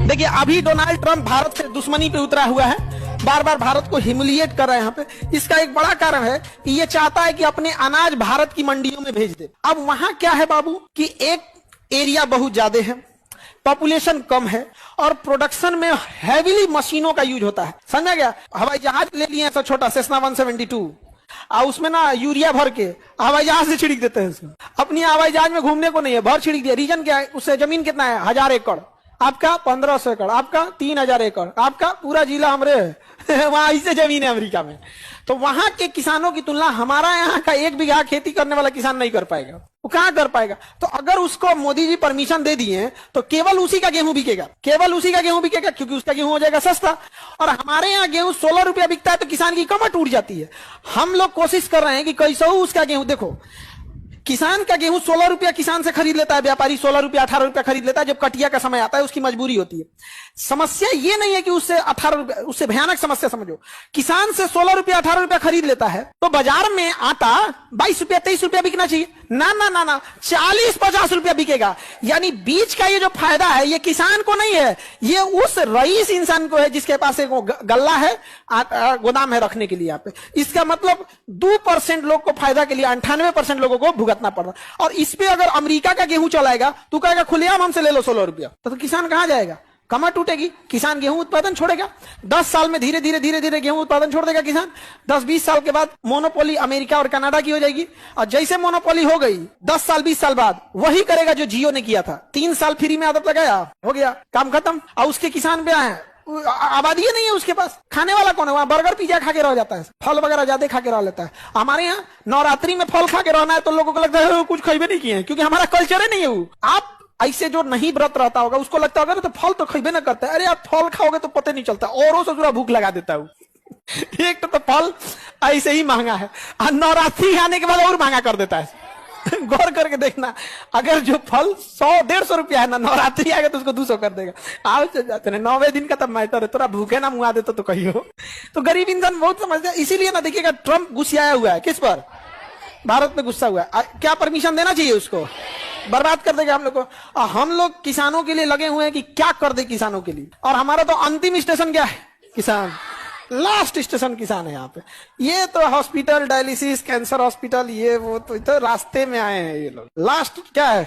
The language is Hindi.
देखिए अभी डोनाल्ड ट्रंप भारत से दुश्मनी पे उतरा हुआ है, बार बार भारत को ह्यूमिलिएट कर रहे हैं यहाँ पे। इसका एक बड़ा कारण है कि ये चाहता है कि अपने अनाज भारत की मंडियों में भेज दे। अब वहां क्या है बाबू कि एक एरिया बहुत ज्यादा है, पॉपुलेशन कम है और प्रोडक्शन में हैवीली मशीनों का यूज होता है। समझा गया? हवाई जहाज ले लिए ऐसा छोटा सेस्ना 172 और उसमें ना यूरिया भर के हवाई जहाज से छिड़क देते हैं उसको। अपनी हवाई जहाज में घूमने को नहीं है, भर छिड़क दिया। रीजन क्या है? उससे जमीन कितना है? 1000 एकड़, आपका 1500 एकड़, आपका 3000 एकड़, आपका पूरा जिला हमरे वहां ऐसे जमीन है अमेरिका में। तो वहां के किसानों की तुलना हमारा यहाँ का 1 बीघा खेती करने वाला किसान नहीं कर पाएगा। वो कहां कर पाएगा? तो अगर उसको मोदी जी परमिशन दे दिए तो केवल उसी का गेहूं बिकेगा, केवल उसी का गेहूं बिकेगा, क्योंकि उसका गेहूं हो जाएगा सस्ता। और हमारे यहाँ गेहूं 16 रुपया बिकता है तो किसान की कमर टूट जाती है। हम लोग कोशिश कर रहे हैं कि कैसे उसका गेहूं, देखो किसान का गेहूं 16 रुपया किसान से खरीद लेता है, व्यापारी 16 रुपया 18 रुपया खरीद लेता है। जब कटिया का समय आता है उसकी मजबूरी होती है। समस्या ये नहीं है कि उससे 18 रुपया, उससे भयानक समस्या समझो, किसान से 16 रुपया 18 रुपया खरीद लेता है तो बाजार में आटा 22 रुपया 23 रुपया बिकना चाहिए। ना ना ना ना, 40-50 रुपया बिकेगा। यानी बीच का ये जो फायदा है ये किसान को नहीं है, ये उस रईस इंसान को है जिसके पास एक गल्ला है, गोदाम है रखने के लिए। यहाँ पे इसका मतलब 2% लोग को फायदा के लिए 98% लोगों को भुगतना पड़ रहा। और इस पे अगर अमेरिका का गेहूं चलाएगा तो कहेगा खुलेआम हमसे ले लो 16 रुपया, तो किसान कहां जाएगा? कमर टूटेगी, किसान गेहूं उत्पादन छोड़ेगा। 10 साल में धीरे धीरे गेहूं उत्पादन छोड़ देगा किसान। 10-20 साल के बाद मोनोपोली अमेरिका और कनाडा की हो जाएगी। और जैसे मोनोपोली हो गई 10 साल 20 साल बाद वही करेगा जो जियो ने किया था। 3 साल फ्री में आदत लगाया, हो गया काम खत्म। और उसके किसान पे आए, आबादी नहीं है उसके पास, खाने वाला कौन है? वहां बर्गर पिज्जा खा के रह जाता है, फल वगैरह ज्यादा खा के रह लेता है। हमारे यहाँ नवरात्रि में फल खा के रहना है तो लोगों को लगता है कुछ खैबे नहीं किए, क्योंकि हमारा कल्चर ही नहीं है वो। आप ऐसे जो नहीं व्रत रहता होगा उसको लगता होगा तो फल तो खैबे ना करता है। अरे आप फल खाओगे तो पता नहीं चलता, औरों से पूरा भूख लगा देता है। एक तो फल ऐसे ही महंगा है और नवरात्रि आने के बाद और महंगा कर देता है। गौर करके देखना, अगर जो फल 100-150 रुपया है ना, नवरात्रि आएगा तो उसको 200 कर देगा। आओ चल जाते हैं 9वें दिन का तब मैटर है, थोड़ा भूखे ना मुआ देता तो कहियो। तो गरीब इंसान बहुत समझता है। इसीलिए ना देखिएगा ट्रंप गुस्साया हुआ है। किस पर? भारत में गुस्सा हुआ है। क्या परमिशन देना चाहिए उसको? बर्बाद कर देगा हम लोग को। हम लोग किसानों के लिए लगे हुए हैं कि क्या कर दे किसानों के लिए। और हमारा तो अंतिम स्टेशन क्या है? किसान। लास्ट स्टेशन किसान है यहाँ पे। ये तो हॉस्पिटल, डायलिसिस, कैंसर हॉस्पिटल, ये वो तो रास्ते में आए हैं ये लोग। लास्ट क्या है?